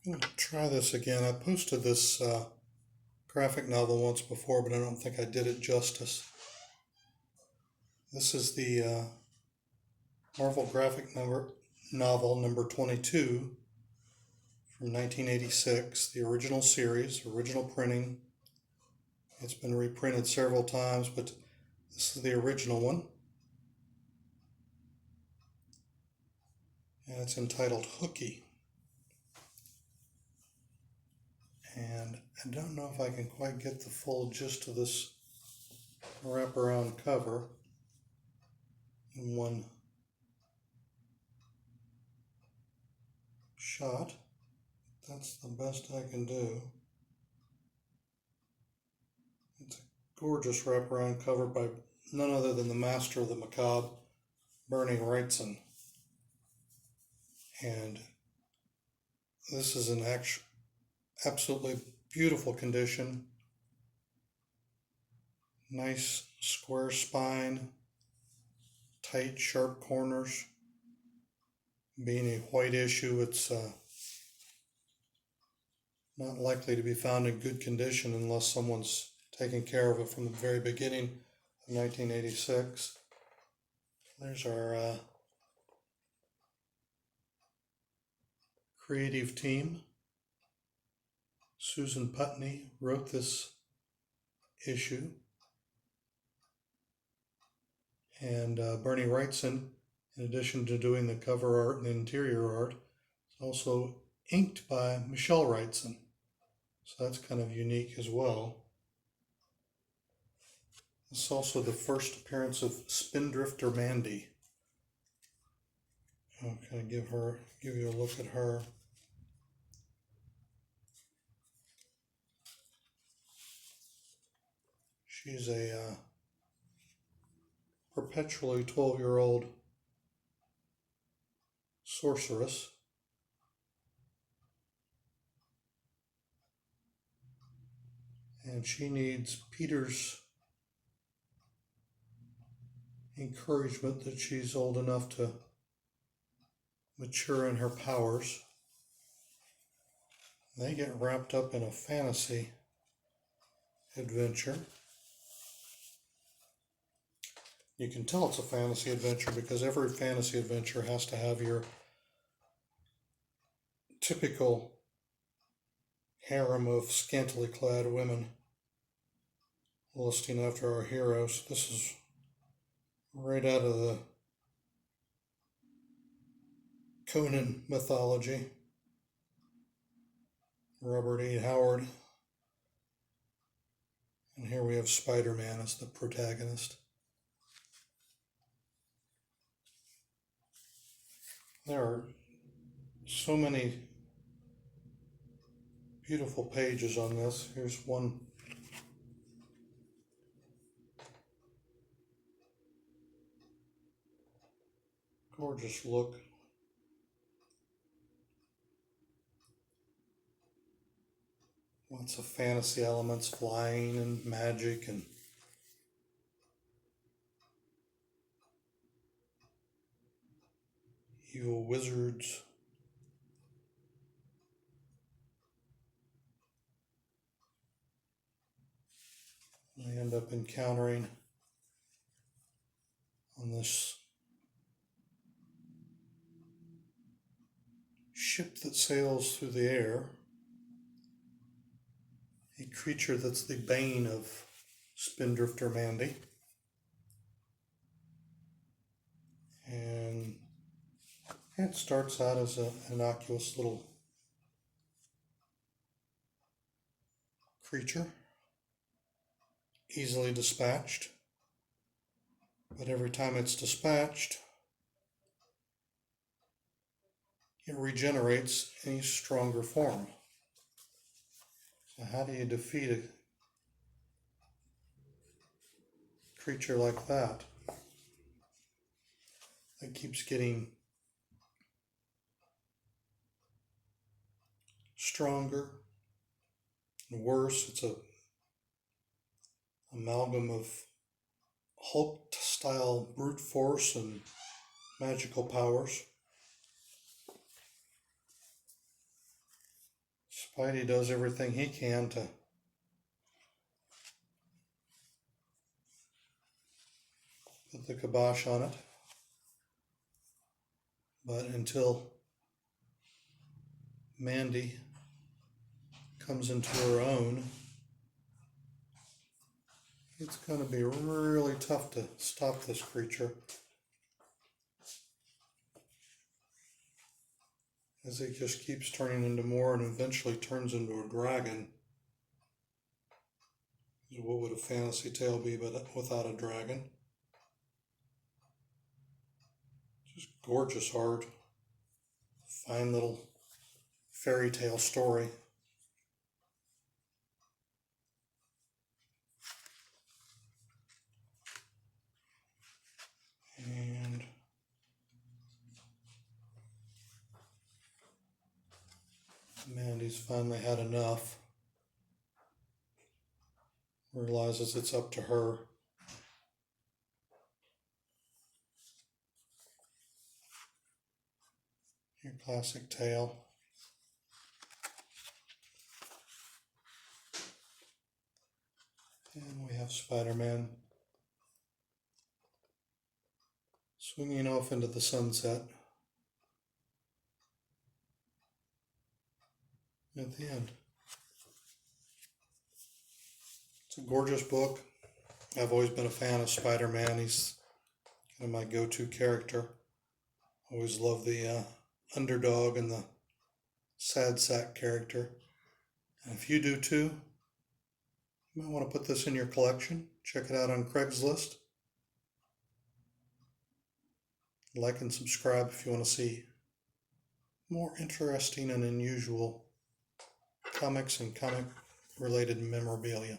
I'm going to try this again. I posted this graphic novel once before, but I don't think I did it justice. This is the Marvel graphic novel number 22 from 1986, the original series, original printing. It's been reprinted several times, but this is the original one. And it's entitled Hooky. And I don't know if I can quite get the full gist of this wraparound cover in one shot. That's the best I can do. It's a gorgeous wraparound cover by none other than the master of the macabre, Berni Wrightson. And this is an absolutely beautiful condition. Nice square spine, tight, sharp corners. Being a white issue, it's not likely to be found in good condition unless someone's taken care of it from the very beginning of 1986. There's our creative team. Susan Putney wrote this issue. And Berni Wrightson, in addition to doing the cover art and interior art, is also inked by Michelle Wrightson. So that's kind of unique as well. This is also the first appearance of Spindrifter Mandi. I'm going to give you a look at her. She's a perpetually 12-year-old sorceress. And she needs Peter's encouragement that she's old enough to mature in her powers. They get wrapped up in a fantasy adventure. You can tell it's a fantasy adventure because every fantasy adventure has to have your typical harem of scantily clad women lusting after our heroes. This is right out of the Conan mythology. Robert E. Howard. And here we have Spider-Man as the protagonist. There are so many beautiful pages on this. Here's one. Gorgeous look. Lots of fantasy elements, flying and magic and evil wizards. They end up encountering on this ship that sails through the air, a creature that's the bane of Spindrifter Mandi. And it starts out as an innocuous little creature, easily dispatched. But every time it's dispatched, it regenerates in a stronger form. So how do you defeat a creature like that? That keeps getting stronger and worse. It's a amalgam of Hulk-style brute force and magical powers. Spidey does everything he can to put the kibosh on it. But until Mandi comes into her own, it's going to be really tough to stop this creature, as it just keeps turning into more and eventually turns into a dragon. What would a fantasy tale be but without a dragon? Just gorgeous art. Fine little fairy tale story. And Mandi's finally had enough. Realizes it's up to her. Your classic tale. And we have Spider-Man swinging off into the sunset at the end. It's a gorgeous book. I've always been a fan of Spider-Man. He's kind of my go-to character. Always love the underdog and the sad sack character. And if you do too, you might want to put this in your collection. Check it out on Craigslist. Like and subscribe if you want to see more interesting and unusual comics and comic related memorabilia.